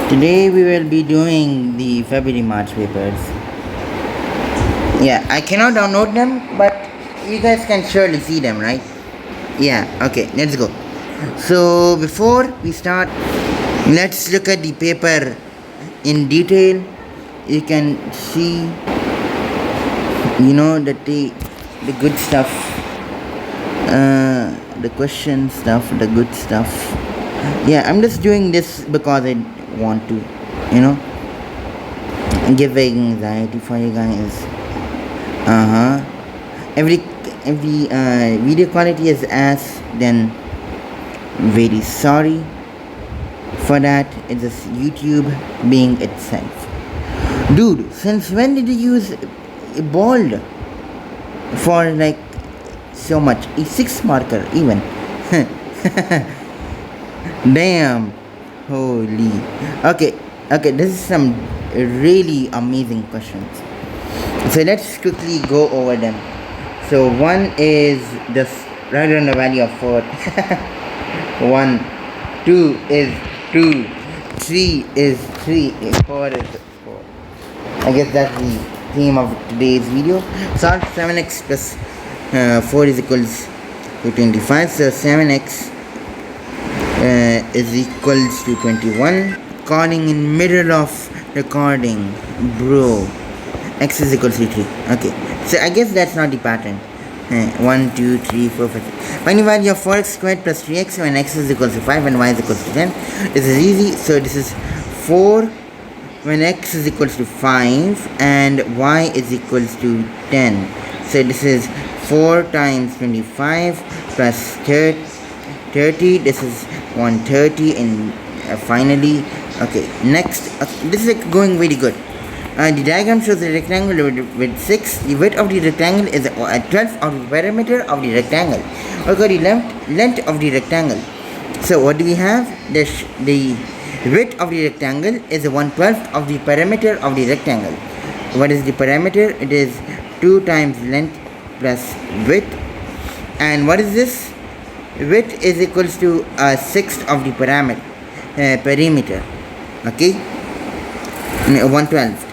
Today we will be doing the February March papers. Yeah, I cannot download them, but you guys can surely see them, right? Yeah, okay, let's go. So before we start, let's look at the paper in detail. You can see, the good stuff, the question stuff, the good stuff. Yeah, I'm just doing this because I want to, you know, give anxiety for you guys. Every video quality is ass, then very sorry for that. It's just YouTube being itself. Dude, since when did you use bold for like so much? E6 marker even. Damn. Holy. Okay, this is some really amazing questions. So let's quickly go over them. So one is just right on the value of 4. 1. 2 is 2. 3 is 3. 4 is 4. I guess that's the theme of today's video. Solve 7x plus 4 is equals to 25. So 7x is equals to 21. Calling in middle of recording, bro. X is equals to 3. Okay, so I guess that's not the pattern. 1, 2, 3, 4, 5, 6. Find the value of 4x squared plus 3x when x is equals to 5 and y is equals to 10. This is easy. So this is 4 when x is equals to 5 and y is equals to 10. So this is 4 times 25 plus 30. This is 130 and finally, okay, next, this is going very good. The diagram shows a rectangle with 6. The width of the rectangle is a 12th of the perimeter of the rectangle. Okay, the length of the rectangle. So what do we have? The width of the rectangle is 1/12 of the perimeter of the rectangle. What is the perimeter? It is 2 times length plus width. And what is this? Width is equals to a sixth of the perimeter. Okay, 1/12.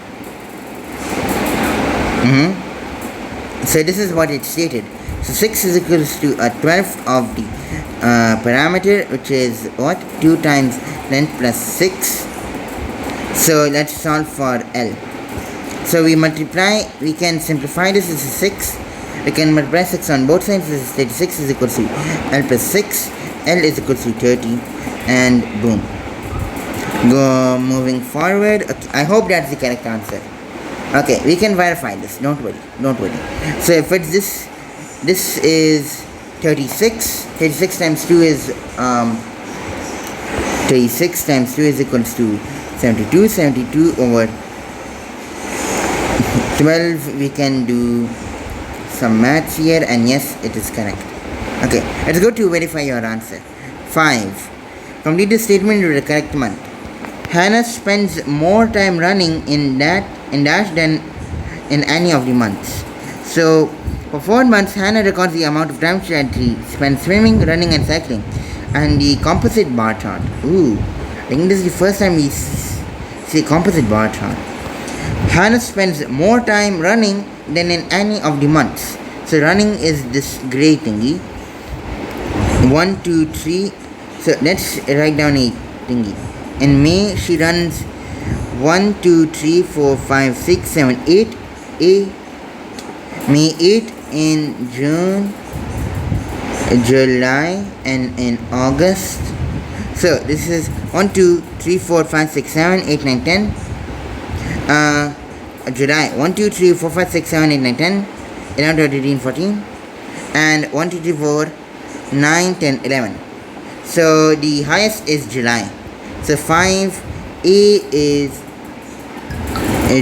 So this is what it stated. So 6 is equals to a 12th of the parameter, which is what? 2 times length plus 6. So let's solve for L. So we can simplify this. This is 6. We can multiply 6 on both sides. This is 36 is equals to L plus 6. L is equals to 30. And boom. Go moving forward. Okay, I hope that's the correct answer. Okay, we can verify this. Don't worry. So if it's this is 36. 36 times 2 is 36 times 2 is equals to 72. 72 over 12. We can do some maths here, and yes, it is correct. Okay, let's go to verify your answer. 5. Complete the statement with the correct month. Hannah spends more time running in dash than in any of the months. So for 4 months, Hannah records the amount of time she spent swimming, running, and cycling, and the composite bar chart. Ooh, I think this is the first time we see composite bar chart. Hannah spends more time running than in any of the months. So running is this gray thingy. 1, 2, 3. So let's write down a thingy. In May, she runs 1, 2, 3, 4, 5, 6, 7, 8. May 8 in June, July, and in August. So this is 1, 2, 3, 4, 5, 6, 7, 8, 9, 10. July 1, 2, 3, 4, 5, 6, 7, 8, 9, 10, 11, 12, 13, 14, and 1, 2, 3, 4, 9, 10, 11. So the highest is July. So 5A is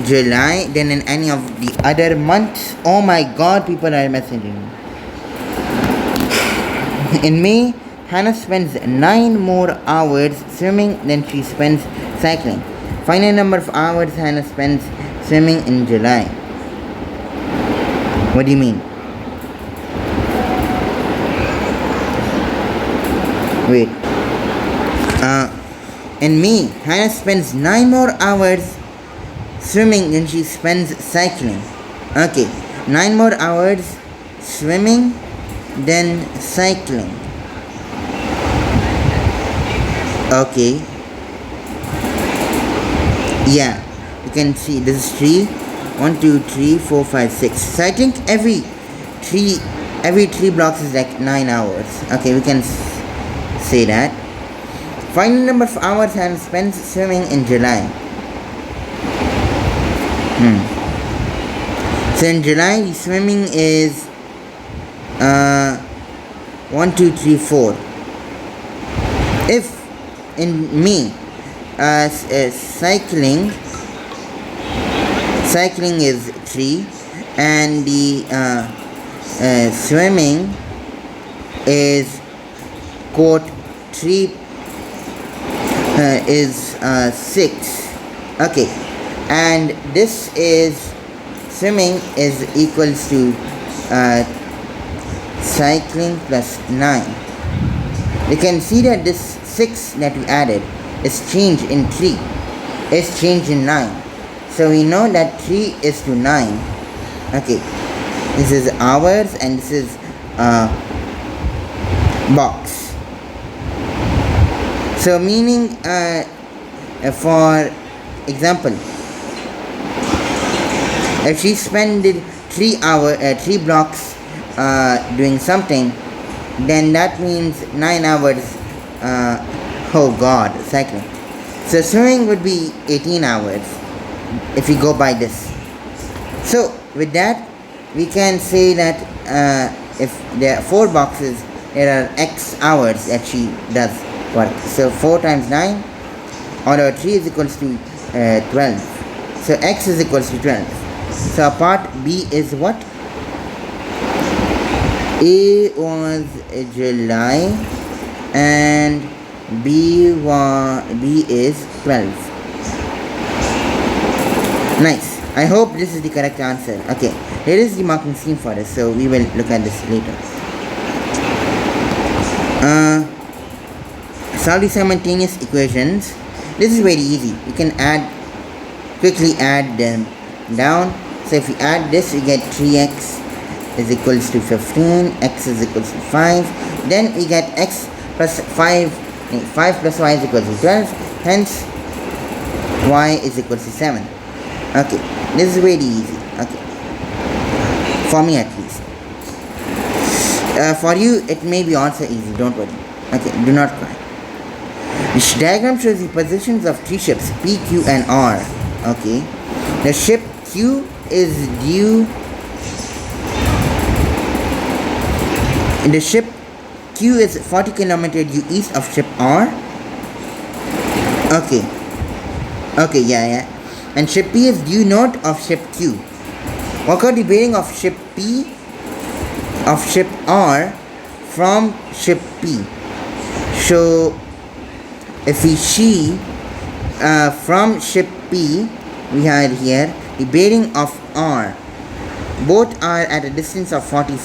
July, then in any of the other months. Oh my god, people are messaging. In May, Hannah spends 9 more hours swimming than she spends cycling. Final number of hours Hannah spends swimming in July. What do you mean? Wait. In May, Hannah spends 9 more hours swimming than she spends cycling. Okay, 9 more hours swimming than cycling. Okay, yeah, you can see this is 3, 1 2 3 4 5 6. So I think every 3 blocks is like 9 hours. Okay, we can say that. Find the number of hours Hannah spends swimming in July. So in July, the swimming is 1 2 3 4. If in May, cycling is 3, and the swimming is quote 3 is 6. Okay, and this is swimming is equals to cycling plus 9. You can see that this 6 that we added is changed in 3, is changed in 9. So we know that 3 is to 9. Okay, this is hours and this is box. So meaning for example, if she spent 3 blocks doing something, then that means 9 hours oh god, cycling. So swimming would be 18 hours if we go by this. So with that we can say that if there are 4 boxes, there are x hours that she does work. So 4 times 9 or 3 is equals to 12. So x is equals to 12. So part B is what? A was July and B is 12. Nice. I hope this is the correct answer. Okay, here is the marking scheme for us, so we will look at this later. Solve the simultaneous equations. This is very easy. You can quickly add them down. So if you add this, you get 3x is equals to 15, x is equals to 5. Then we get x plus 5 plus y is equals to 12. Hence, y is equals to 7. Okay, this is very easy. Okay, for me at least. For you, it may be also easy. Don't worry. Okay, do not cry. This diagram shows the positions of 3 ships P, Q, and R. Okay, the ship Q is due. The ship Q is 40 km due east of ship R. Okay. Okay, yeah. And ship P is due north of ship Q. Work out the bearing of ship P of ship R from ship P. So if we see from ship P, we had here the bearing of R. Both are at a distance of 40.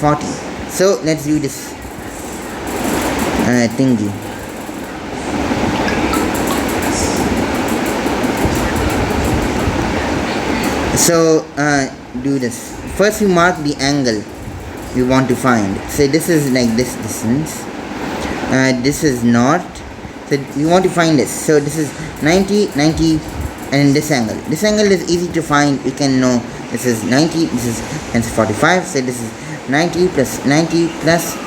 So let's do this thingy. So do this. First we mark the angle we want to find. So this is like this distance. This is north. So we want to find this. So this is 90, and this angle. This angle is easy to find. We can know this is 90. This is hence 45. So this is 90 plus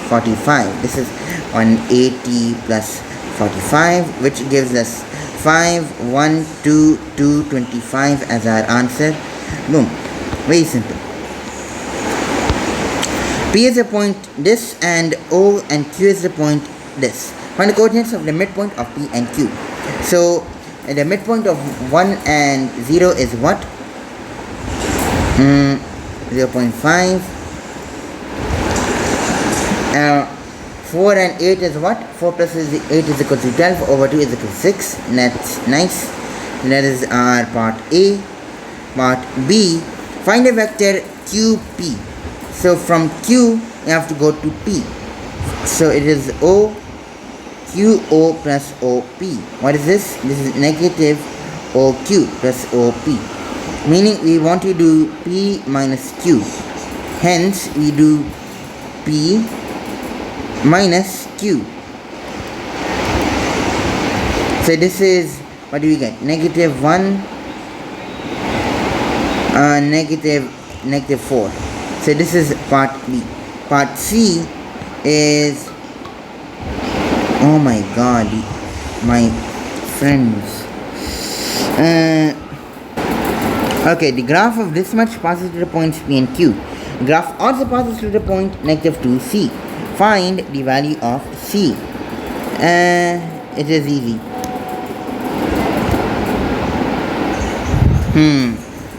45. This is 180 plus 45, which gives us 5, 1, 2, 2, 25 as our answer. Boom. Very simple. P is the point this, and O and Q is the point this. Find the coordinates of the midpoint of P and Q. So the midpoint of 1 and 0 is what? 0.5. 4 and 8 is what? 4 plus 8 is equal to 12 over 2 is equal to 6. That's nice. That is our part A. Part B, find a vector QP. So from Q you have to go to P. So it is O. QO plus OP. What is this? This is negative OQ plus OP. Meaning we want to do P minus Q. Hence we do P minus Q. So this is, what do we get? Negative 1, negative 4. So this is part B. Part C is, oh my god, my friends. Okay, the graph of this much passes to the points P and Q. The graph also passes to the point negative 2C. Find the value of C. It is easy.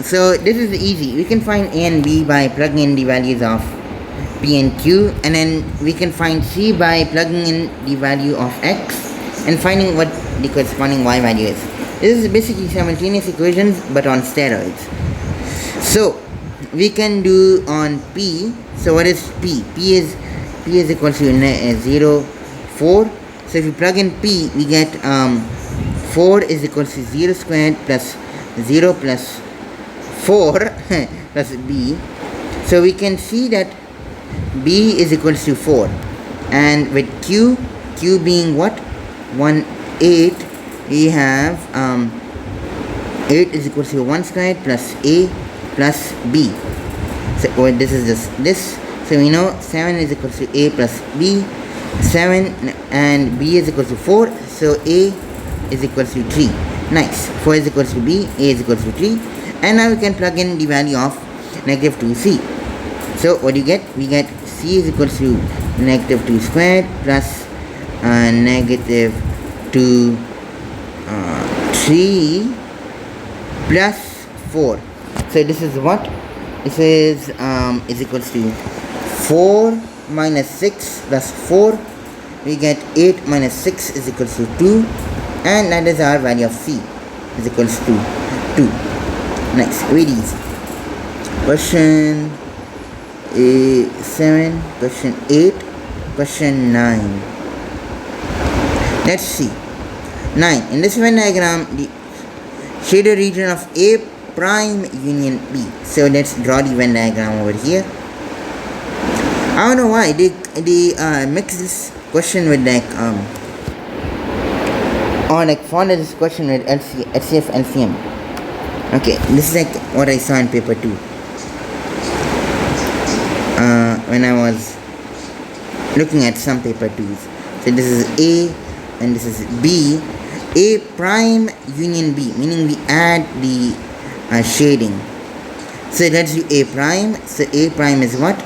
So this is easy. We can find A and B by plugging in the values of P and Q, and then we can find C by plugging in the value of X and finding what the corresponding Y value is. This is basically simultaneous equations but on steroids. So we can do on P. So what is P? P is equal to 0, 4. So if you plug in P, we get 4 is equal to 0 squared plus 0 plus 4 plus B. So we can see that B is equal to 4, and with Q being what? 1, 8, we have 8 is equal to 1 squared plus A plus B. So this is this. So we know 7 is equal to A plus B, 7, and B is equal to 4. So A is equal to 3. Nice. 4 is equal to B, A is equal to 3. And now we can plug in the value of negative 2C. So what do you get? We get C is equal to negative 2 squared plus negative 2 3 plus 4. So this is what? This is equal to 4 minus 6 plus 4. We get 8 minus 6 is equal to 2, and that is our value of C is equal to 2. Nice, very easy. Question 7, question 8, question 9. Let's see. 9. In this Venn diagram, the shaded region of A prime union B. So let's draw the Venn diagram over here. I don't know why they mix this question with like or like follow this question with HCF LCM. Okay, this is like what I saw in paper 2 when I was looking at some paper 2s. So this is A and this is B. A prime union B, meaning we add the shading. So let's do A prime. So A prime is what?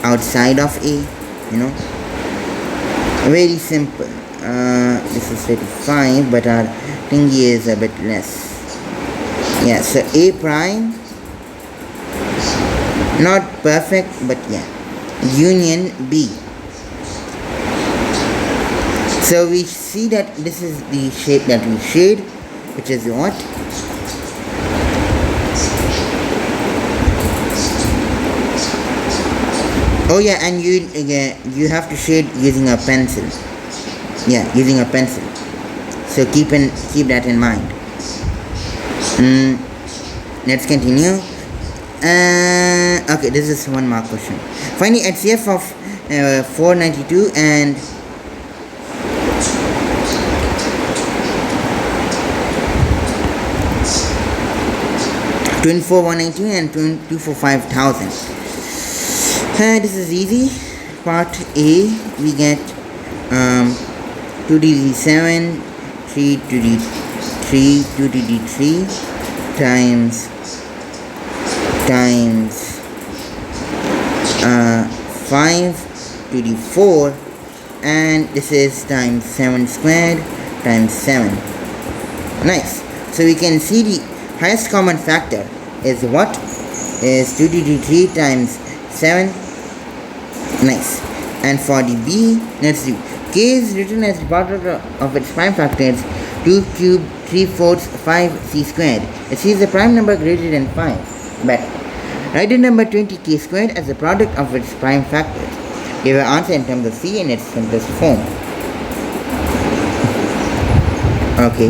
Outside of A, you know. Very simple. This is 35, but our thingy is a bit less. Yeah, so A prime, not perfect, but yeah, union B. So we see that this is the shape that we shade, which is what? Oh yeah, and you have to shade using a pencil. Yeah, using a pencil. So keep that in mind. Let's continue. Okay, this is 1 mark question. Find the HCF of 492 and 24,192 and 245,000. This is easy. Part A, we get 2 to the 7, 3 to the 3, 2 to the 3 times 5 to the 4, and this is times 7 squared times 7. Nice. So we can see the highest common factor is what? Is 2 to the 3 times 7. Nice. And for the B, let's do K is written as the product of its prime factors 2 cubed 3/4 5c squared. C is a prime number greater than 5. But write the number 20k squared as the product of its prime factors. Give an answer in terms of C in its simplest form. Okay,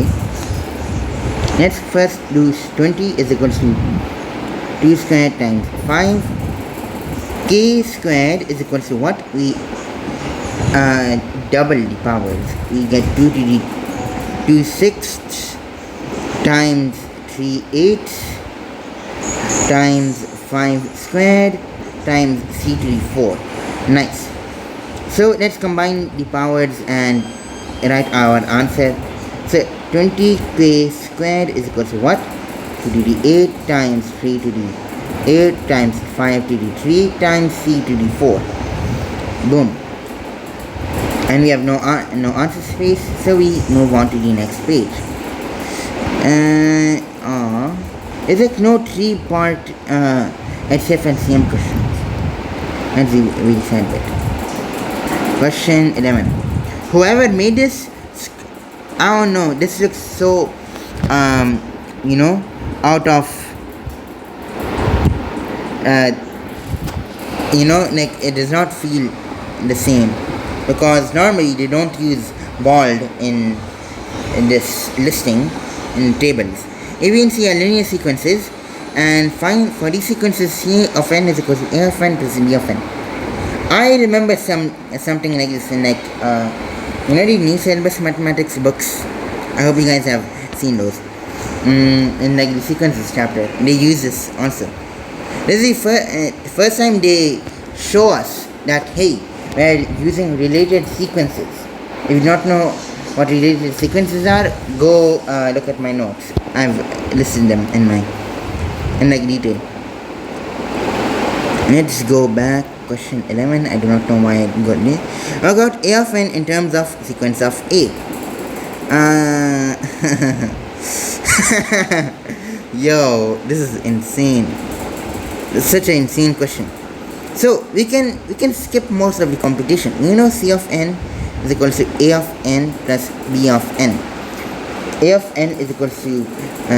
let's first do 20 is equals to 2 squared times 5. K squared is equals to what? We double the powers. We get 2 to the 2 sixths times 3 eighths times 5 squared times c to the 4. Nice. So let's combine the powers and write our answer. So 20k squared is equal to what? 2 to the 8 times 3 to the 8 times 5 to the 3 times c to the 4. Boom. And we have no answer space, so we move on to the next page. Is it no 3-part HF and CM questions? And we said it. Question 11. Whoever made this, oh no, this looks so, out of, like it does not feel the same, because normally they don't use bold in this listing in tables. If we can see our linear sequences and find for these sequences C of n is equal to A of n plus B of n. I remember something like this in the new syllabus mathematics books. I hope you guys have seen those. In like the sequences chapter, they use this also. This is the first time they show us that hey, we're using related sequences. If you do not know what related sequences are, go look at my notes. I've listed them in like detail. Let's go back. Question 11. I do not know why I got this. I got A of n in terms of sequence of A. Yo, this is insane. It's such an insane question. So we can skip most of the computation. C of n is equal to A of n plus B of n. A of n is equal to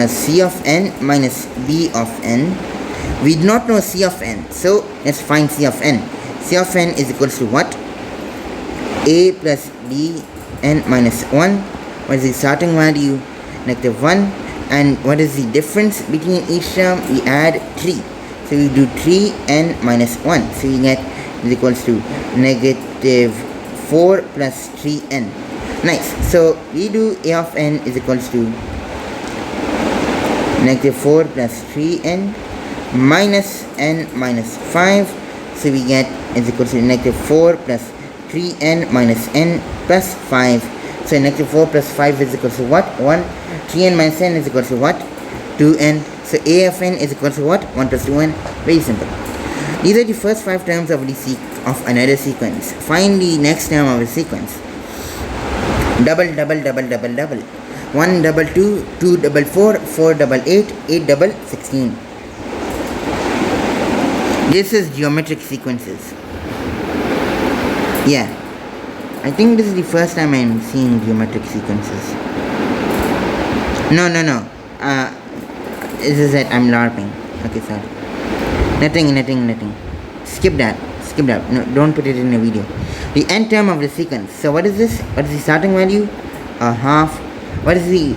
C of n minus B of n. We do not know C of n, so let's find C of n. C of n is equal to what? A plus B n minus 1. What is the starting value? -1. And what is the difference between each term? We add 3. So we do 3n minus 1. So we get is equals to -4 plus 3n. Nice. So we do A of n is equals to -4 plus 3n minus n minus 5. So we get is equals to -4 plus 3n minus n plus 5. So -4 plus 5 is equal to what? 1. 3n minus n is equal to what? 2n. So A of n is equal to what? 1 plus 2n. Very simple. These are the first 5 terms of another sequence. Find the next term of the sequence. Double, double, double, double, double. 1 double 2, 2 double 4, 4 double 8, 8 double 16. This is geometric sequences. Yeah. I think this is the first time I'm seeing geometric sequences. No. This is it. I'm LARPing. Okay, sorry. Nothing. Skip that. No, don't put it in a video. The n term of the sequence. So what is this? What is the starting value? A half. What is the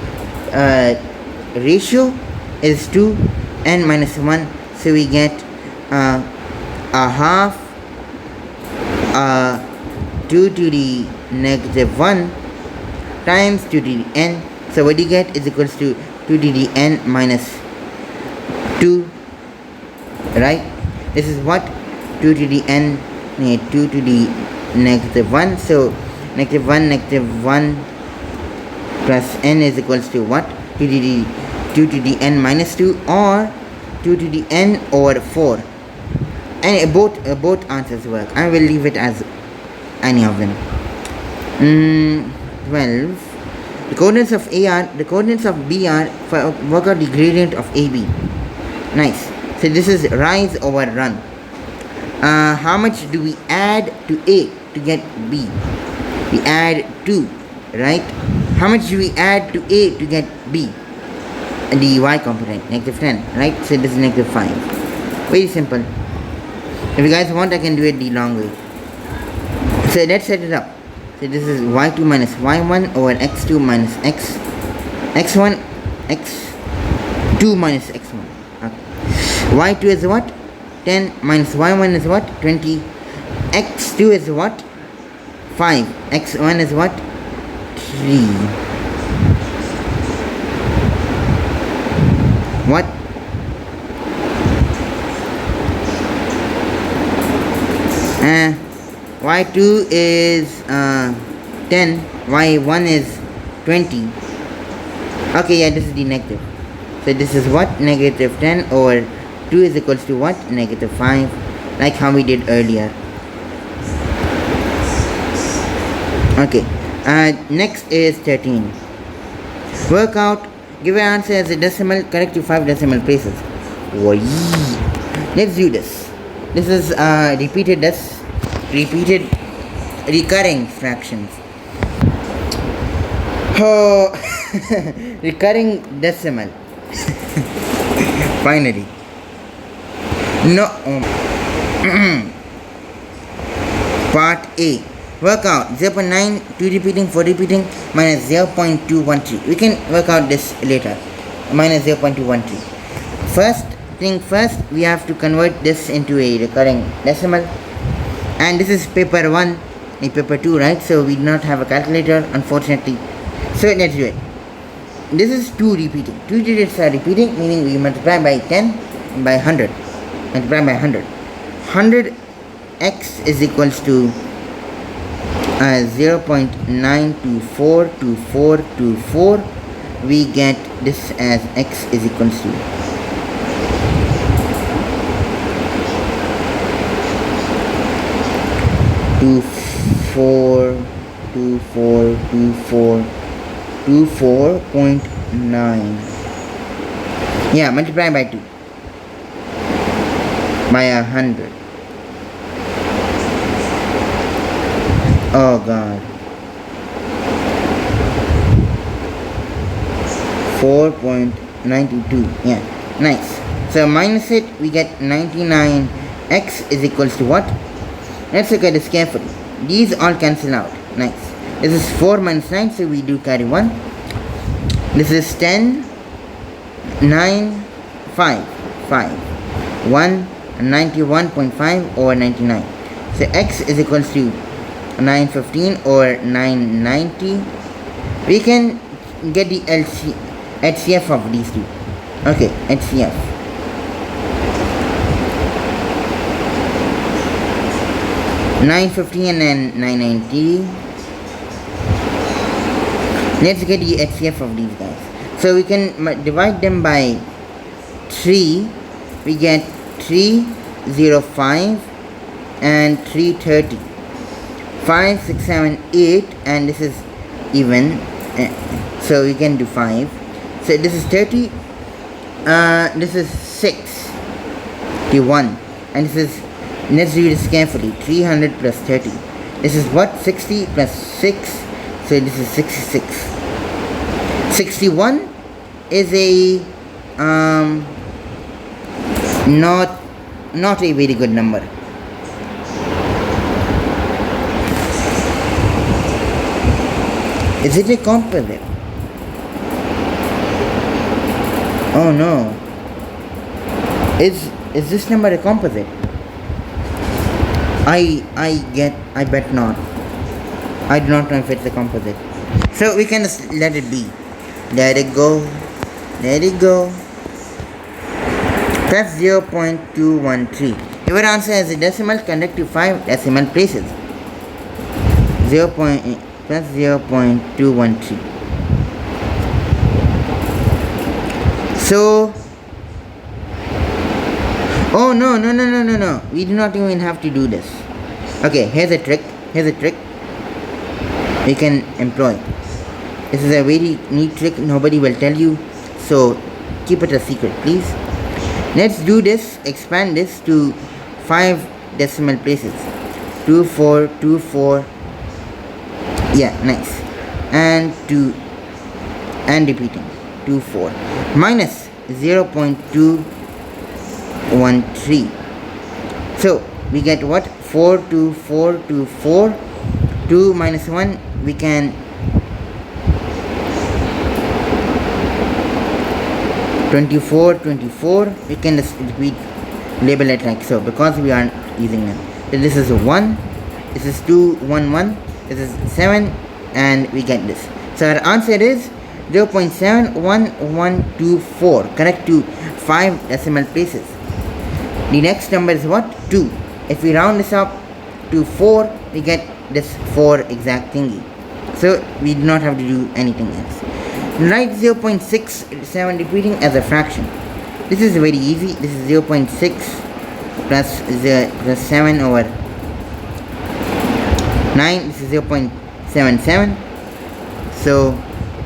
ratio? Is 2 n minus 1. So we get a half 2 to the -1 times 2 to the n. So what you get is equals to 2 to the n minus 2, right? This is what? 2 to the n, 2 to the -1. So -1 plus n is equals to what? 2 to the n minus 2 or 2 to the n over 4. And both answers work. I will leave it as any of them. 12. The coordinates of A are, the coordinates of B are, work out the gradient of AB. Nice. So this is rise over run. How much do we add to A to get B? We add 2, right? How much do we add to A to get B? The y component, -10, right? So this is -5. Very simple. If you guys want, I can do it the long way. So let's set it up. So this is y2 minus y1 over x2 minus x x1 x2 minus x1. Okay. y2 is what? 10 minus y1 is what? 20. x2 is what? 5. x1 is what? 3. What? Y2 is 10, y1 is 20. Okay, yeah, this is the negative. So this is what? Negative 10 over 2 is equals to what? Negative 5, like how we did earlier. Okay, next is 13. Work out, give an answer as a decimal, correct to 5 decimal places. Why? Let's do this. This is recurring fractions. Oh, recurring decimal. Finally. No. Part A. Work out 0.9, 2 repeating, 4 repeating, minus 0.213. We can work out this later. Minus 0.213. First thing first, we have to convert this into a recurring decimal. And this is paper 1 and paper 2, right? So we do not have a calculator, unfortunately. So let's do it. This is 2 repeating. 2 digits are repeating, meaning we multiply by 10 by 100. Multiply by 100. 100x is equals to 0.9242424. We get this as x is equals to 24.9. Yeah, multiply by 2 by 100. Oh god. 4.92. Yeah, nice. So minus it, we get 99x is equals to what? Let's look at this carefully. These all cancel out. Nice. This is 4 minus 9, so we do carry 1. This is 10, 9, 5, 5, 1, 91.5 over 99. So x is equals to 915 or 990. We can get the HCF of these two. Okay, HCF. $950 and then $990. Let's get the HCF of these guys. So we can divide them by 3. We get 305 and 330. 5, 6, 7, 8, and this is even. So we can do 5. So this is 30. This is 61, and this is. Let's do this carefully. 300 plus 30. This is what? 60 plus 6. So this is 66. 61 is a not a very good number. Is it a composite? Oh no. Is this number a composite? I bet not. I do not know if it's a composite. So we can just let it be. Let it go. Let it go. That's 0.213. Your answer as a decimal, conduct to 5 decimal places. 0.213. So, oh no, we do not even have to do this. Okay, here's a trick. We can employ. This is a very neat trick, nobody will tell you, so keep it a secret, please. Let's do this, expand this to 5 decimal places. 2424. Yeah, nice. And repeating. 24 minus 0.213. So we get what? 42424. 2 minus 1, we can 24, 24. We can just repeat, label it like so because we aren't using them. So this is 1, this is 2, 1, 1, this is 7, and we get this. So our answer is 0.71124, correct to 5 decimal places. The next number is what? 2. If we round this up to 4, we get this 4 exact thingy. So we do not have to do anything else. Write 0.67 repeating as a fraction. This is very easy. This is 0.6 plus 7 over 9. This is 0.77. So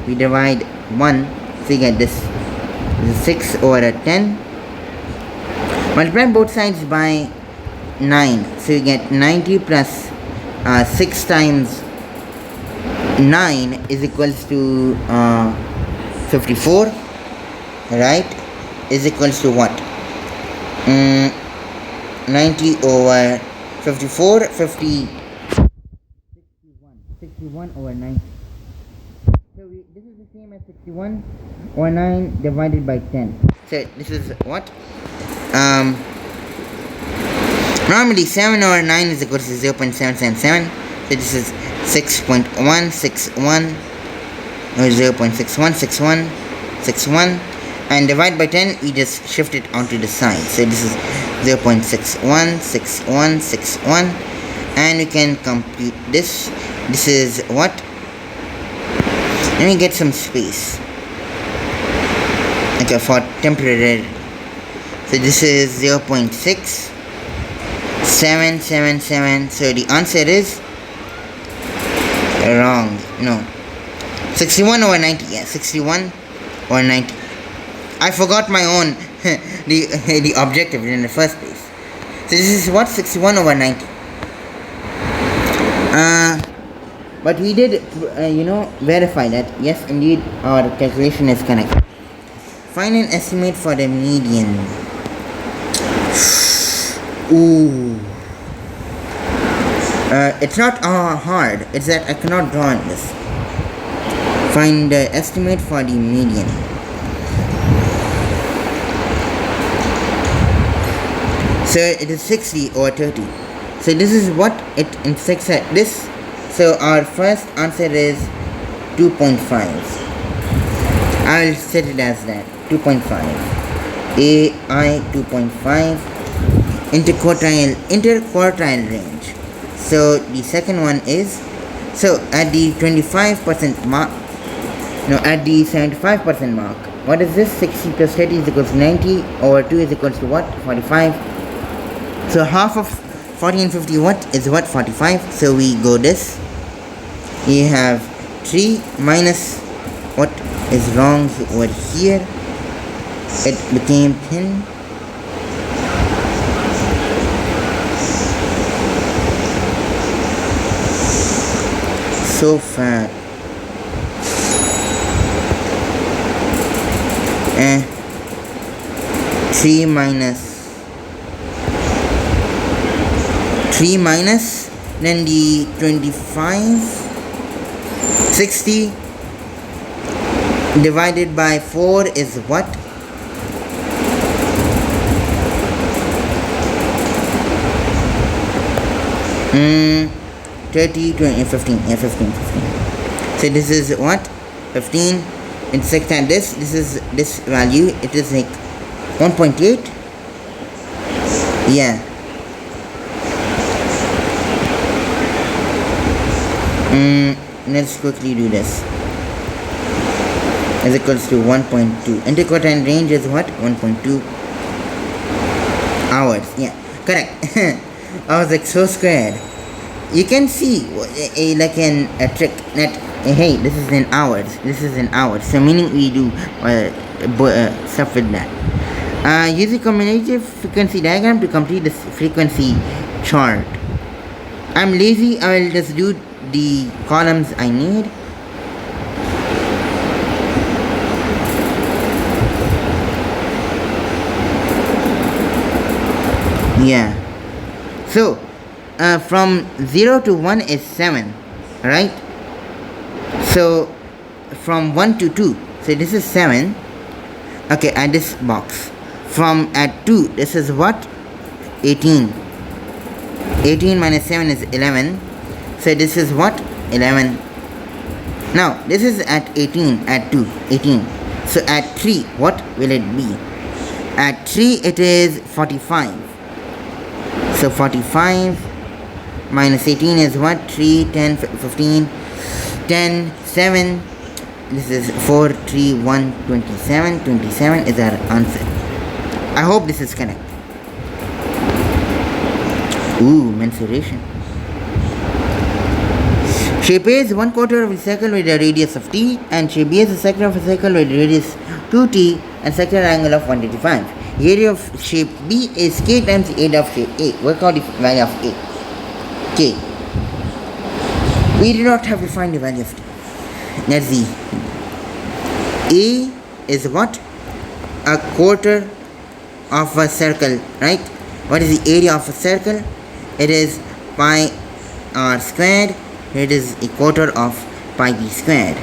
we divide 1, so you get this. This is 6 over 10. Multiply both sides by 9, so you get 90 plus 6 times 9 is equals to 54, right? Is equals to what? 90 over 54, 61 over 90. So this is the same as 61 over 9 divided by 10. So this is what? Normally 7 over 9 is equal to 0.777. So this is 6.161 or 0.616161, and divide by 10, we just shift it onto the side. So this is 0.616161, and we can compute this. This is what? Let me get some space. Okay, for temporary. So this is 0.6777. So the answer is wrong. No. 61 over 90. Yeah, 61 over 90. I forgot my own the objective in the first place. So this is what? 61 over 90. But we did verify that yes, indeed our calculation is correct. Find an estimate for the median. Ooh. It's not hard, it's that I cannot draw this. Find the estimate for the median. So it is 60 over 30. So this is what it intersects at this. So our first answer is 2.5. I'll set it as that, 2.5. AI 2.5. Interquartile range. So the second one is, so at the 25% mark, no, at the 75% mark, what is this? 60 plus 30 is equals to 90 over 2 is equals to what? 45. So half of 40 and 50 what is what? 45. So we go this. We have 3 minus what is wrong over here. It became 10. So fat. 3 minus then the 25, 60 divided by 4 is what? Mm, 30, 20, 15. Yeah, 15. So this is what? 15. Intersect at this. This is this value. It is like 1.8. Yeah. Let's quickly do this. Is equals to 1.2. Interquartile range is what? 1.2 hours. Yeah, correct. I was like so scared. You can see a trick that hey, this is in hours. This is in hours. So meaning we do stuff with that. Use a combinative frequency diagram to complete this frequency chart. I'm lazy. I will just do the columns I need. Yeah. So from 0 to 1 is 7, right? So from 1 to 2, so this is 7. Okay, add this box. From at 2, this is what? 18. 18 minus 7 is 11. So this is what? 11. Now this is at 18, at 2, 18. So at 3, what will it be? At 3 it is 45. So 45 minus 18 is what? 3, 10, 15, 10, 7. This is 4, 3, 1, 27. 27 is our answer. I hope this is correct. Ooh, mensuration. Shape A is 1/4 of a circle with a radius of t, and shape B is a sector of a circle with a radius 2t and sector angle of 185. Area of shape B is k times the area of shape A. Work out the value of A. K. We do not have to find the value of t. Let's see. A is what? A quarter of a circle, right? What is the area of a circle? It is pi r squared. It is a quarter of pi b squared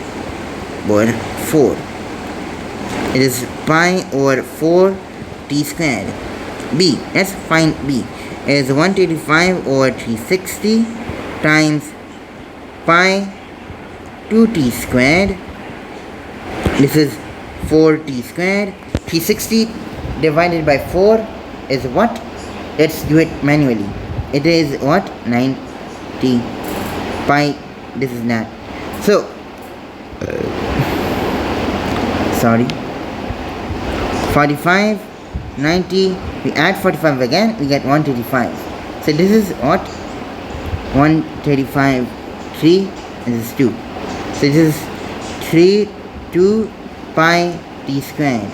over 4. It is pi over 4 t squared. B, let's find B. It is 185 over 360 times pi 2t squared. This is 4t squared. 360 divided by 4 is what? Let's do it manually. It is what? 90 pi. This is not. So, sorry. 45, 90. We add 45 again. We get 135. So this is what? 135, 3. And this is 2. So this is 3, 2 pi t squared.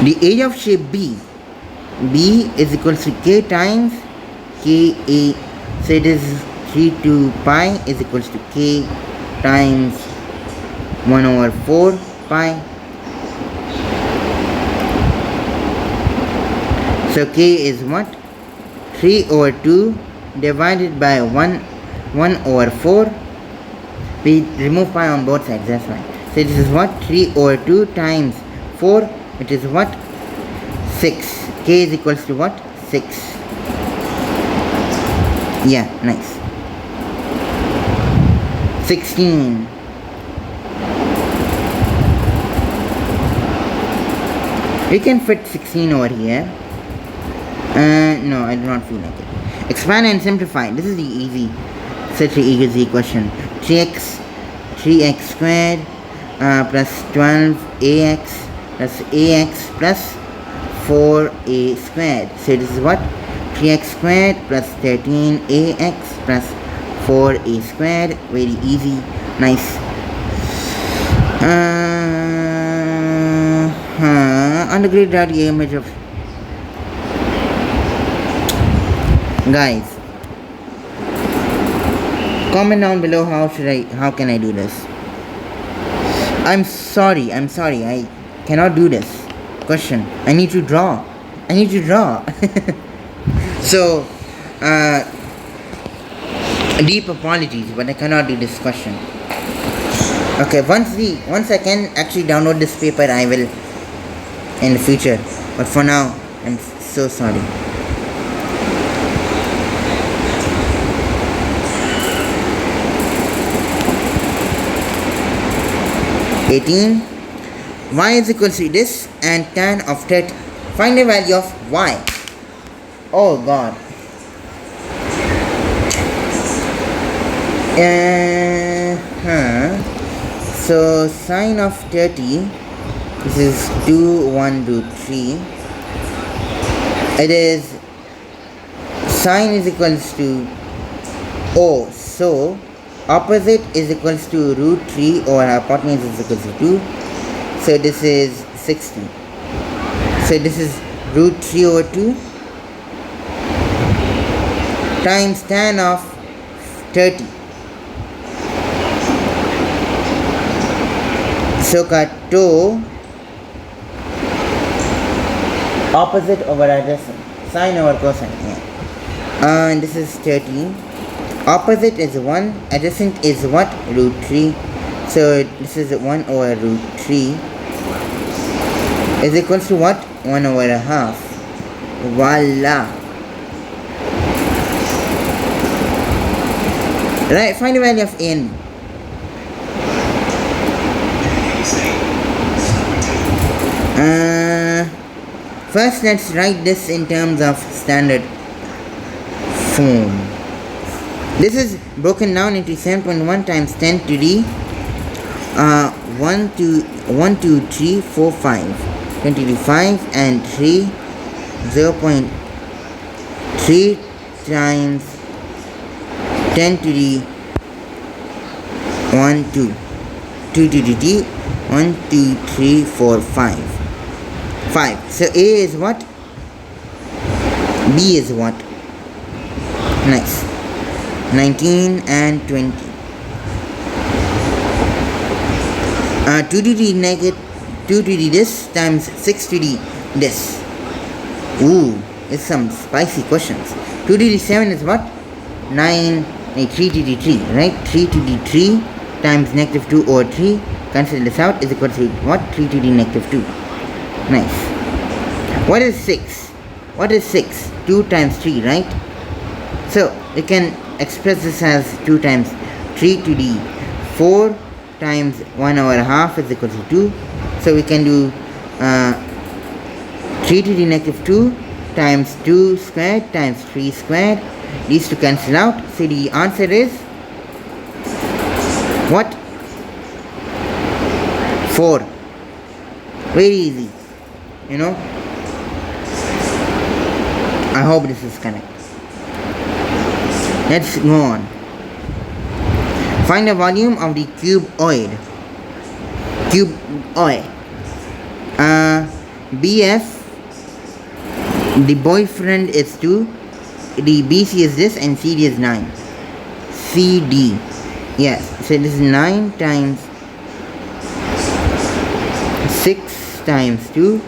The area of shape B. B is equals to k times Ka. So it is 3 to pi is equals to k times 1 over 4 pi. So k is what? 3 over 2 divided by 1 over 4. We remove pi on both sides, that's why. So this is what? 3 over 2 times 4, which is what? 6. K is equals to what? 6. Yeah, nice. 16. We can fit 16 over here. No, I do not feel like it. Expand and simplify. This is the easy, such an easy question. 3x squared plus 12ax plus ax plus 4a squared. So this is what? 3x squared plus 13ax plus 4a squared. Very easy. Nice. On the grid out the image of guys. Comment down below how can I do this. I'm sorry, I cannot do this question. I need to draw. So deep apologies, but I cannot do this question. Okay, once I can actually download this paper, I will in the future, but for now I'm so sorry. Y is equal to this and tan of 30. Find the value of y. Oh god. So sine of 30, this is 2, 1, 2, 3. It is sine is equals to O. So opposite is equals to root 3 or hypotenuse is equals to 2. So this is 60. So this is root 3 over 2 times tan of 30. So cut 2 opposite over adjacent, sine over cosine. Yeah. And this is 30 Opposite is 1. Adjacent is what? Root 3. So this is 1 over root 3 is equals to what? 1 over a half. Voila. Right, find the value of a and b. First, let's write this in terms of standard form. This is broken down into 7.1 times 10 to the 1, 2, 3, 4, 5, 20 to 5 and 3, 0.3 times 10 to the 1, 2, 2 to the t, 1, 2, 3, 4, 5. 5. So A is what? B is what? Nice. 19 and 20. 2 to the negative 2 to the this times 6 to the this. Ooh, it's some spicy questions. 2 to the 7 is what? 9, 3 to the 3, right? 3 to the 3 times negative 2 over 3. Cancel this out is equal to what? 3 to the negative 2. Nice. What is 6? What is 6? 2 times 3, right? So we can express this as 2 times 3 to the 4 times 1 over a half is equal to 2. So we can do 3 to the negative 2 times 2 squared times 3 squared. These two cancel out. So the answer is what? 4. Very easy. You know. I hope this is correct. Let's go on. Find the volume of the cuboid. BF, the boyfriend is 2, the BC is this, and CD is 9. CD. Yes, so this is 9 times 6 times 2.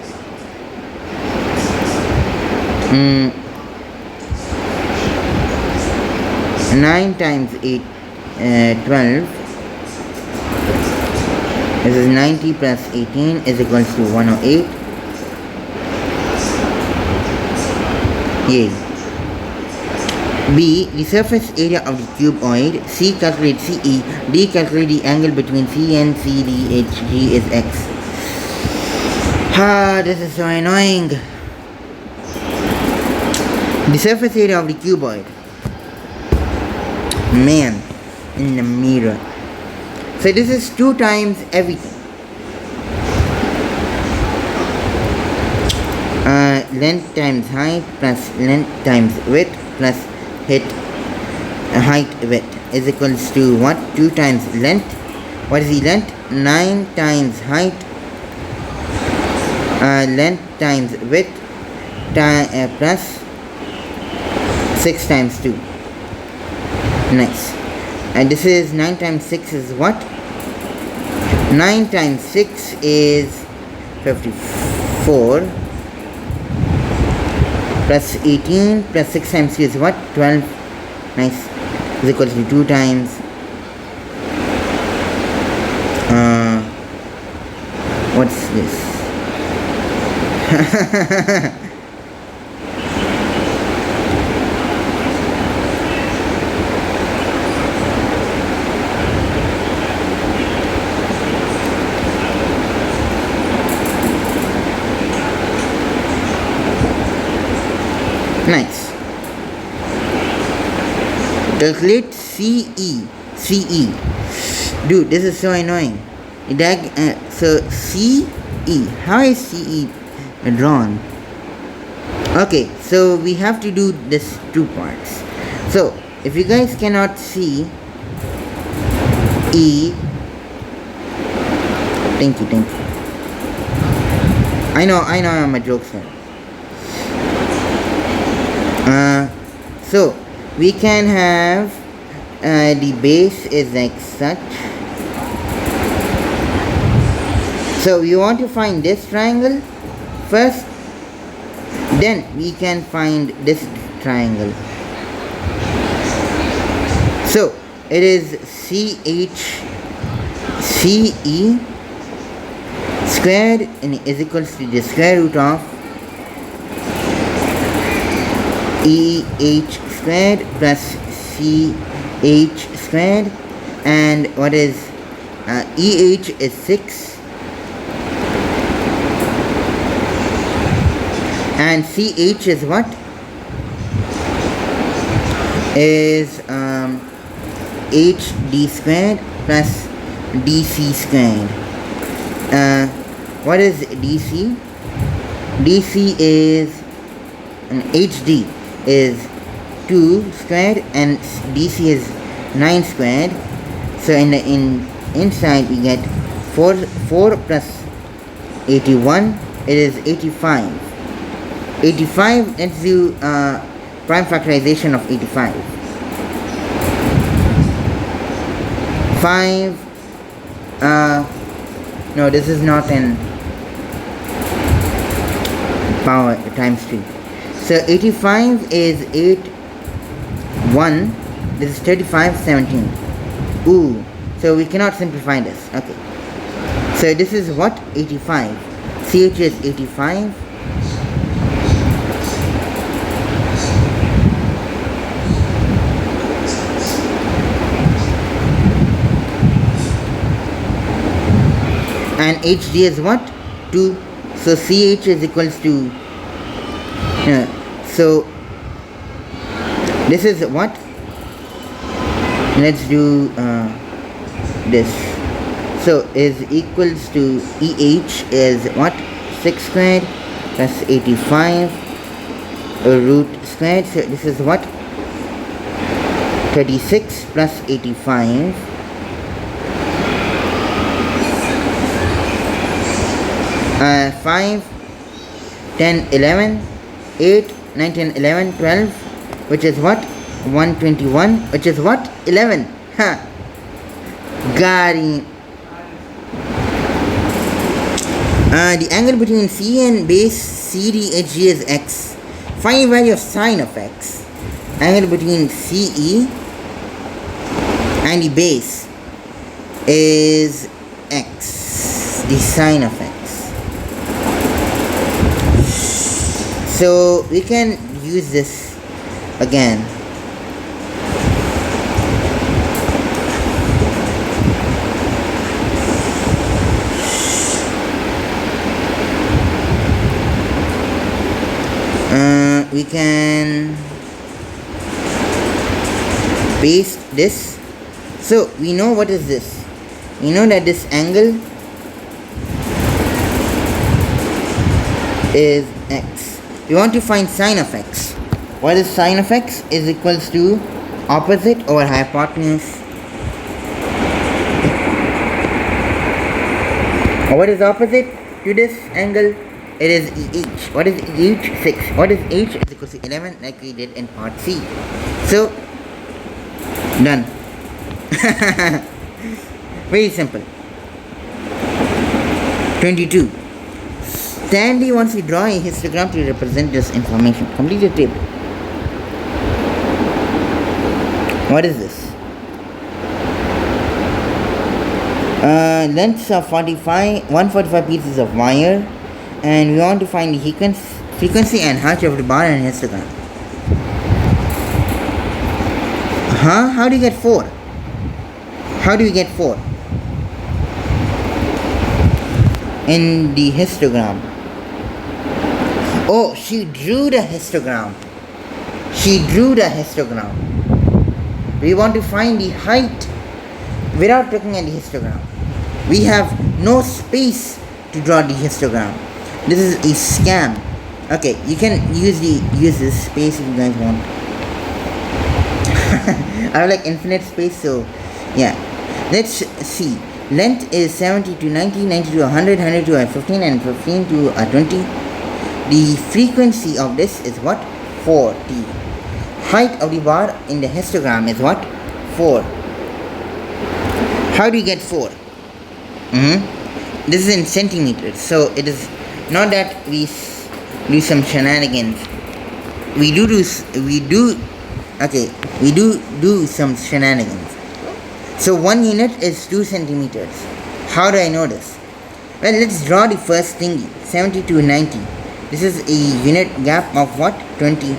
9 times 8, 12. This is 90 plus 18 is equals to 108. Yay. B. The surface area of the cuboid. C. Calculate CE. D. Calculate the angle between C and CD. G is X. This is so annoying. The surface area of the cuboid. Man, in the mirror. So this is 2 times everything. Length times height plus length times width plus height width is equals to what? 2 times length. What is the length? 9 times height. Length times width plus 6 times 2. Nice. And this is 9 times 6 is what? 9 times 6 is 54 plus 18 plus 6 times 2 is what? 12. Nice. Is equal to 2 times what's this? Nice. Calculate CE. Dude, this is so annoying. So CE. How is CE drawn? Okay, so we have to do this 2 parts. So if you guys cannot see E, thank you. I know I'm a jokester. So we can have the base is like such. So you want to find this triangle first, then we can find this triangle. So it is CHCE squared is equals to the square root of EH squared plus CH squared, and what is EH is 6 and CH is what? Is HD squared plus DC squared. What is DC? DC is HD is 2 squared and DC is 9 squared. So in the inside we get 4 plus 81, it is 85. 85, let's do prime factorization of 85. 5, no, this is not in power times 3. So 85 is 8, 1, this is 35, 17. Ooh, so we cannot simplify this. Okay, so this is what? 85. CH is 85. And HD is what? 2. So CH is equals to so this is what? Let's do this. So is equals to EH is what? 6 squared plus 85 root squared. So this is what? 36 plus 85. 5, 10, 11, 8, 9, 10, 11, 12, which is what? 121, which is what? 11. Ha! Got it. The angle between C and base CDHG is x. Find the value of sine of x. Angle between CE and the base is x. The sine of x. So we can use this again. We can paste this. So we know what is this. We know that this angle is x. We want to find sine of x. What is sine of x? Is equals to opposite over hypotenuse. What is opposite to this angle? It is EH. What is EH? 6. What is H? Is equals to 11, like we did in part C. So done. Very simple. 22. Stanley wants to draw a histogram to represent this information. Complete the table. What is this? Lengths of 145 pieces of wire, and we want to find the frequency and height of the bar and histogram. How do you get 4? How do we get 4? In the histogram. Oh, she drew the histogram. She drew the histogram. We want to find the height without looking at the histogram. We have no space to draw the histogram. This is a scam. Okay, you can use this space if you guys want. I have like infinite space, so yeah. Let's see. Length is 70 to 90, 90 to 100, 100 to 15, and 15 to 20. The frequency of this is what? 4t. Height of the bar in the histogram is what? 4. How do you get 4? This is in centimeters, so it is not that we do some shenanigans. We do Okay, we do some shenanigans. So 1 unit is 2 centimeters. How do I know this? Well, let's draw the first thingy, 70 to 90. This is a unit gap of what? 20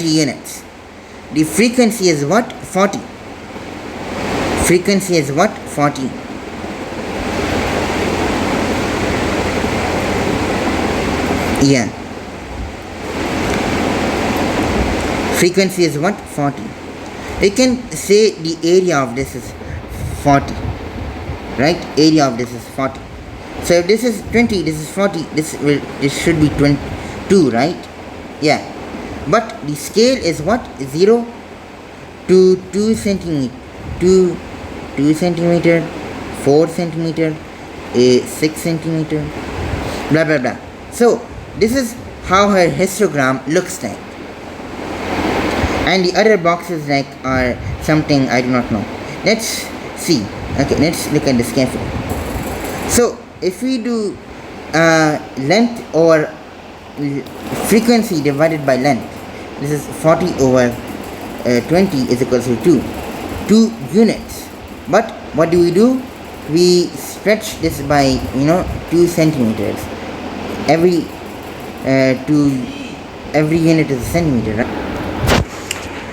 units. The frequency is what? 40. Frequency is what? 40. Yeah. Frequency is what? 40. We can say the area of this is 40. Right? Area of this is 40. So if this is 20, this is 40, this should be 22, right? Yeah. But the scale is what? 0 to 2 centimeter, 2 centimeter, 4 centimeter, 6 centimeter, blah blah blah. So this is how her histogram looks like. And the other boxes like are something I do not know. Let's see. Okay, let's look at this carefully. So if we do length over frequency divided by length, this is 40 over 20 is equals to 2 units. But what do? We stretch this by 2 centimeters. Every unit is a centimeter, right?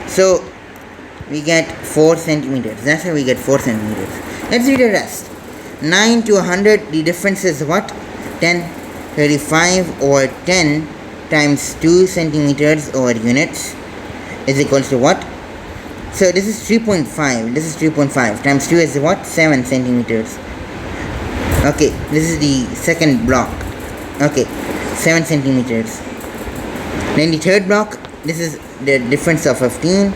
So we get 4 centimeters. That's why we get 4 centimeters. Let's do the rest. 9 to 100, the difference is what? 10. 35 over 10 times 2 centimeters over units is equals to what? So this is 3.5. This is 3.5 times 2 is what? 7 centimeters. Okay, this is the second block. Okay, 7 centimeters. Then the third block, this is the difference of 15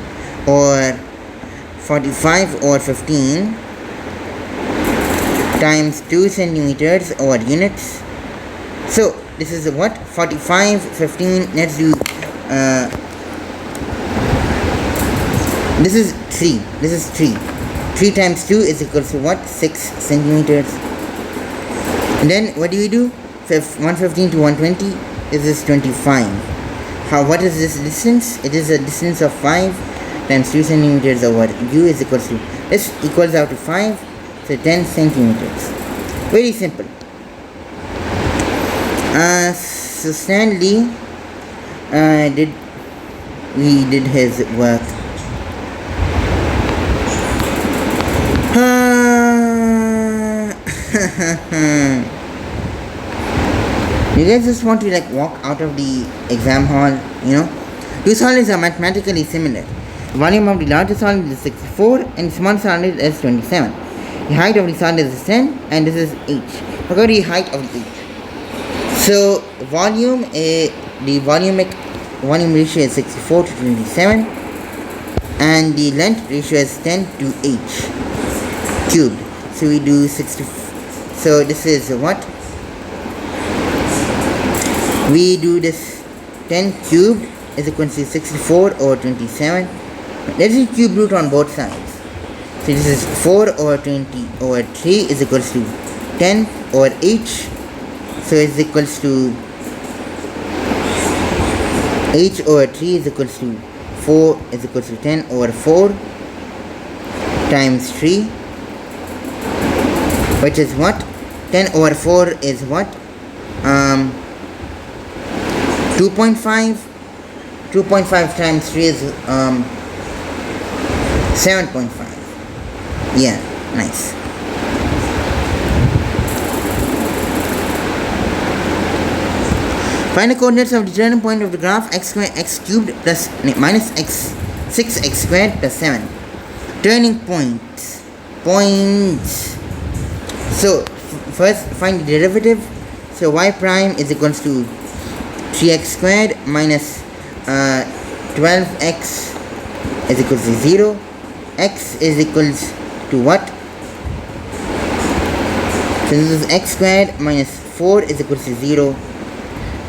or 45 over 15 times 2 centimeters over units. So this is what? 45, 15. Let's do this is 3. This is 3. 3 times 2 is equal to what? 6 centimeters. And then what do? 115 to 120. This is 25. What is this distance? It is a distance of 5 times 2 centimeters over u is equals to, this equals out to 5, so 10 centimeters. Very simple. So Stanley did his work. You guys just want to like walk out of the exam hall, Two solids are mathematically similar. The volume of the largest solid is 64 and the small solid is 27. The height of the solid is 10 and this is h. Look at the height of the h. So volume ratio is 64 to 27 and the length ratio is 10 to h cubed. So we do 60. So this is what? We do this 10 cubed is equal to 64 over 27. Let's do cube root on both sides. So this is 4 over 20 over 3 is equals to 10 over h. So it's equals to h over 3 is equals to 4 is equals to 10 over 4 times 3, which is what? 10 over 4 is what? 2.5. 2.5 times 3 is 7.5. Yeah, nice. Find the coordinates of the turning point of the graph x squared x cubed plus minus x 6x squared plus 7. Turning points. So first find the derivative. So y prime is equals to 3x squared minus 12x is equals to 0. X is equals to what? So this is x squared minus 4 is equals to 0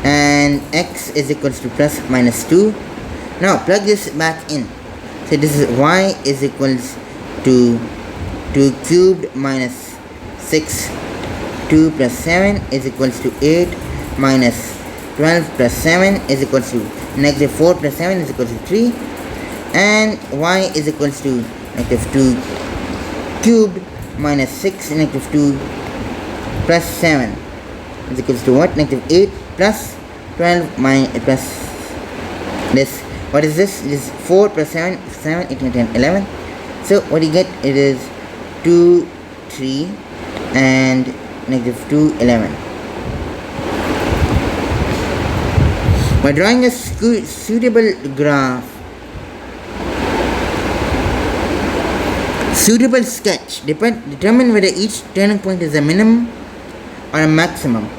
and x is equals to plus minus 2. Now plug this back in. So this is y is equals to 2 cubed minus 6. 2 plus 7 is equals to 8 minus 12 plus 7 is equals to negative 4 plus 7 is equals to 3, and y is equals to negative 2 cubed minus 6 negative 2 plus 7 is equals to what? Negative 8 plus 12 minus plus this. What is this? It is 4 plus 7, 7, 8, 9, 10, 11. So what you get, it is 2, 3 and negative 2, 11. By drawing a suitable graph, suitable sketch, determine whether each turning point is a minimum or a maximum.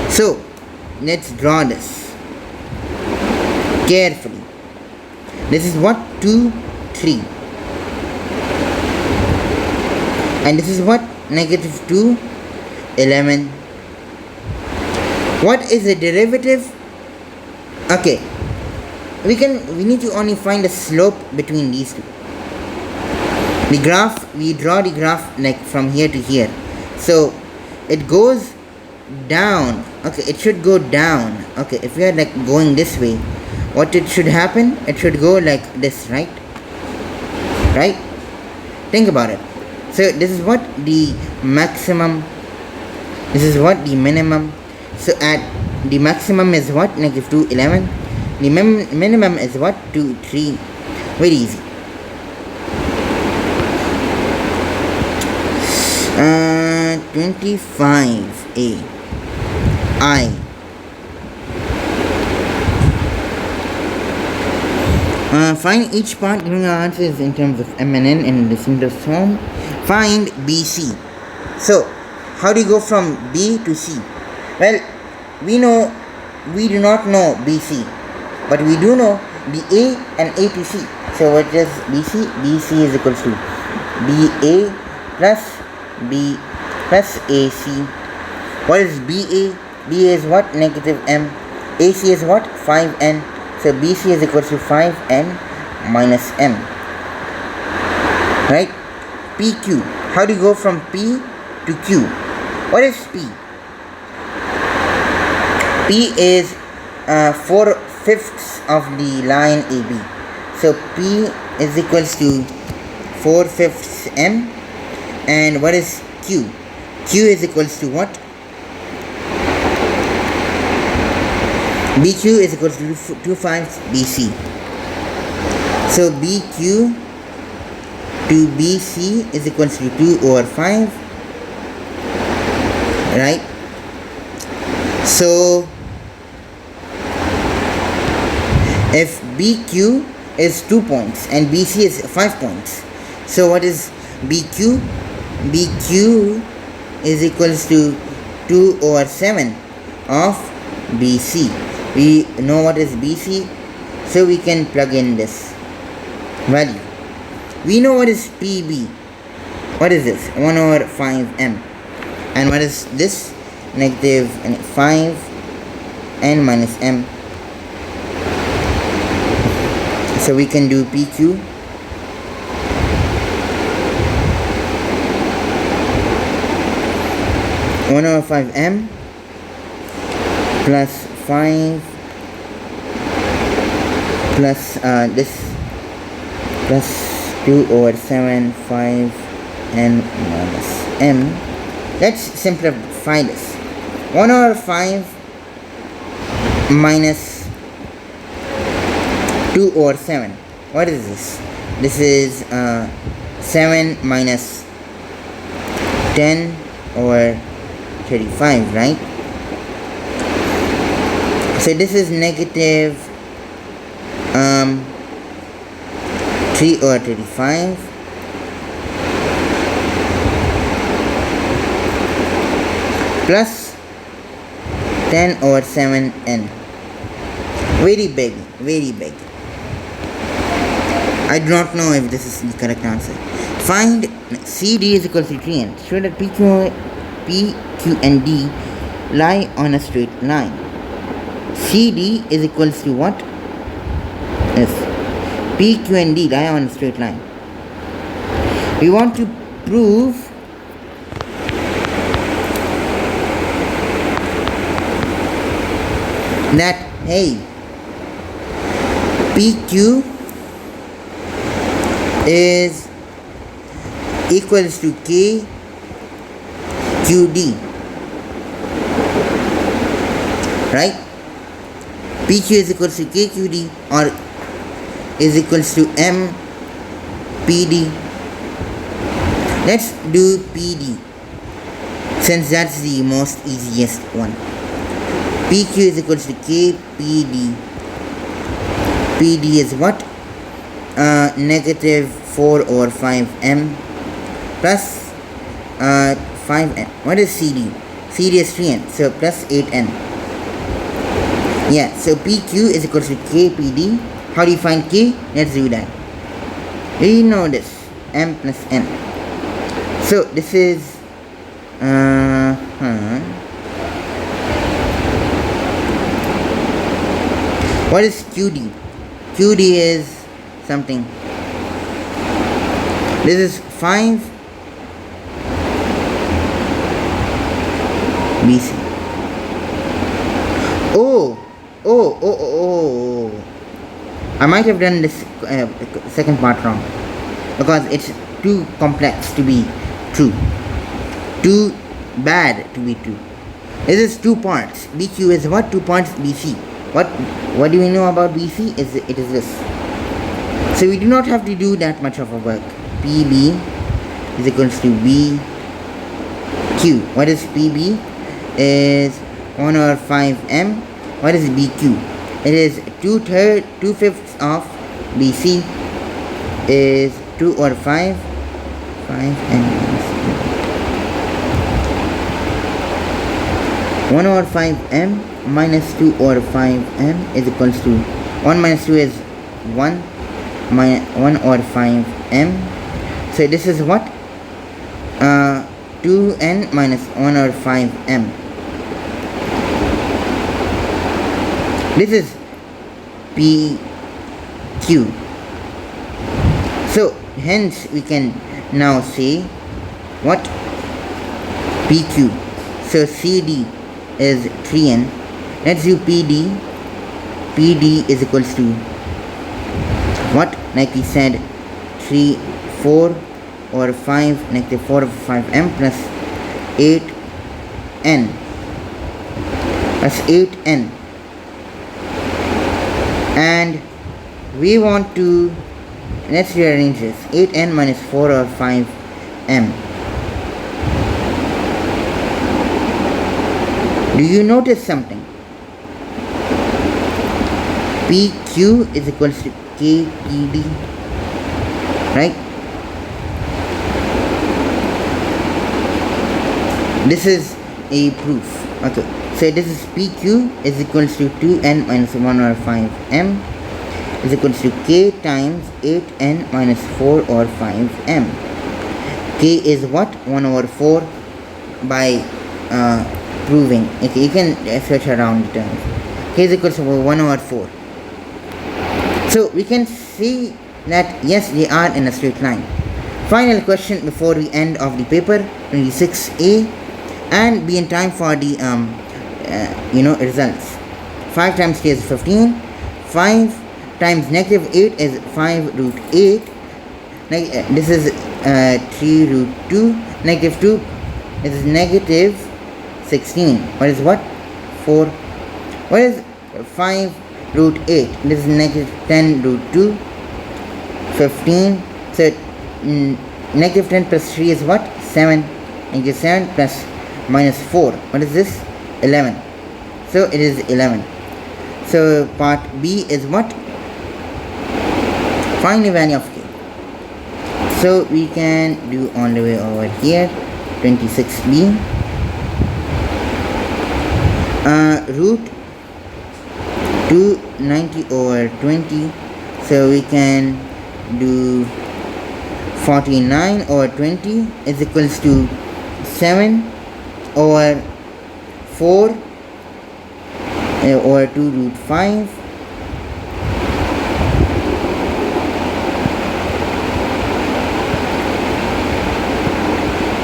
So let's draw this carefully. This is what? 2, 3. And this is what? Negative 2, 11. What is the derivative? Okay, we need to only find the slope between these two. The graph, we draw the graph like from here to here, so it goes down. Okay, it should go down. Okay, if we are like going this way, what it should happen? It should go like this, right? Right? Think about it. So this is what the maximum, this is what the minimum. So at the maximum is what? Negative 2, 11. The minimum is what? 2, 3. Very easy. 25A. I. Find each part giving our answers in terms of M and N in the simplest form. Find BC. So, how do you go from B to C? Well, we do not know BC, but we do know BA and A to C. So what is BC? BC is equals to BA plus B plus AC. What is BA? BA is what? Negative M. AC is what? 5N. So BC is equals to 5N minus M. Right? PQ. How do you go from P to Q? What is P? P is 4/5 of the line AB. So P is equals to 4/5 M. And what is Q? Q is equals to what? BQ is equals to 2/5 BC. So BQ to BC is equals to 2/5. Right? So if BQ is 2 points and BC is 5 points, so what is BQ? BQ is equals to 2/7 of BC. We know what is BC, so we can plug in this value. We know what is PB. What is this? 1/5M. And what is this? Negative 5N minus M. So we can do PQ. One over 5M plus 5 plus this plus 2/7 5N minus M. Let's simplify this. 1/5 minus 2/7. What is this? This is 7 minus 10/35, right? So this is negative 3/35 plus 10/7N. Very big, very big. I do not know if this is the correct answer. Find CD is equal to 3N. Show that PQ and D lie on a straight line. CD is equals to what? Yes. PQ and D lie on a straight line. We want to prove that, hey, PQ is equals to KQD, right? PQ is equals to KQD or is equals to MPD. Let's do PD since that's the most easiest one. PQ is equals to KPD. PD is what? Negative 4 over 5m plus 5n. What is CD? CD is 3n, so plus 8n. Yeah, so PQ is equals to KPD. How do you find K? Let's do that. We know this, m plus n. So this is what is QD? QD is something. This is 5 BC. Oh, I might have done this second part wrong because it's too complex to be true, too bad to be true. This is 2 parts. BQ is what? 2 parts BC. What do we know about BC? It is this. So we do not have to do that much of a work. PB is equals to BQ. What is PB? Is 1 over 5m. What is BQ? It is 2/5 of BC is 2 over 5 5m. 1 over 5m minus 2 over 5m is equals to 1 minus 2 is 1 minus 1 over 5m. So this is what? 2n minus 1 over 5m. This is PQ. So hence we can now say what? PQ. So CD is 3n. Let's do PD. PD is equals to what? Like we said, 4 over 5 negative 4 over 5m plus 8n plus 8n. And we want to, let's rearrange this, 8n minus 4 over 5m. Do you notice something? PQ is equals to KPD, right? This is a proof. Okay, so this is PQ is equals to 2n minus 1 over 5m is equals to K times 8n minus 4 over 5m. K is what? 1 over 4 by proving. Okay, you can search around the terms. K is equals to 1 over 4. So we can see that yes, they are in a straight line. Final question before we end of the paper, 26A, and be in time for the results. 5 times k is 15. 5 times negative 8 is 5 root 8. This is 3 root 2. Negative 2 is negative 16. What is what? 4. What is 5 root 8? This is negative 10 root 2. 15. So negative 10 plus 3 is what? 7. Negative 7 plus minus 4. What is this? 11. So it is 11. So part B is what? Find the value of k. So we can do all the way over here. 26B. Root 290 over 20. So we can do 49 over 20 is equals to 7 over 4 over 2 root 5.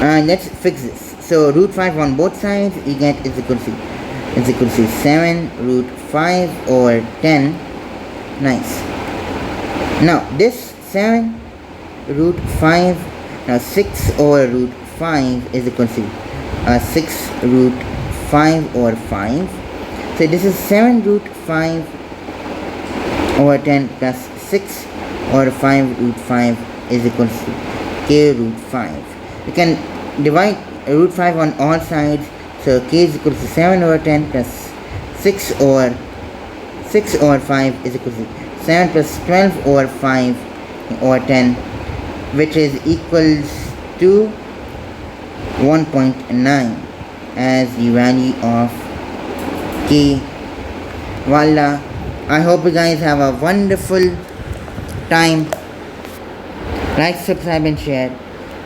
Let's fix this. So root 5 on both sides, you get is equal to 7 root 5 over 10. Nice. Now this 7 root 5, now 6 over root 5 is equal to 6 root 5 over 5. So this is 7 root 5 over 10 plus 6 over 5 root 5 is equal to k root 5. You can divide root 5 on all sides, so k is equal to 7 over 10 plus 6 over 5 is equal to 7 plus 12 over 5 over 10, which is equals to 1.9 as the value of k. Voila. I hope you guys have a wonderful time. Like, subscribe and share.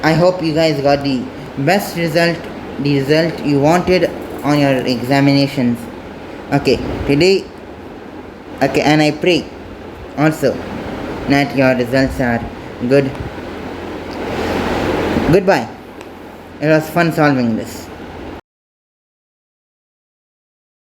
I hope you guys got the best result, the result you wanted on your examinations. Okay, today, okay, and I pray also that your results are good. Goodbye. It was fun solving this.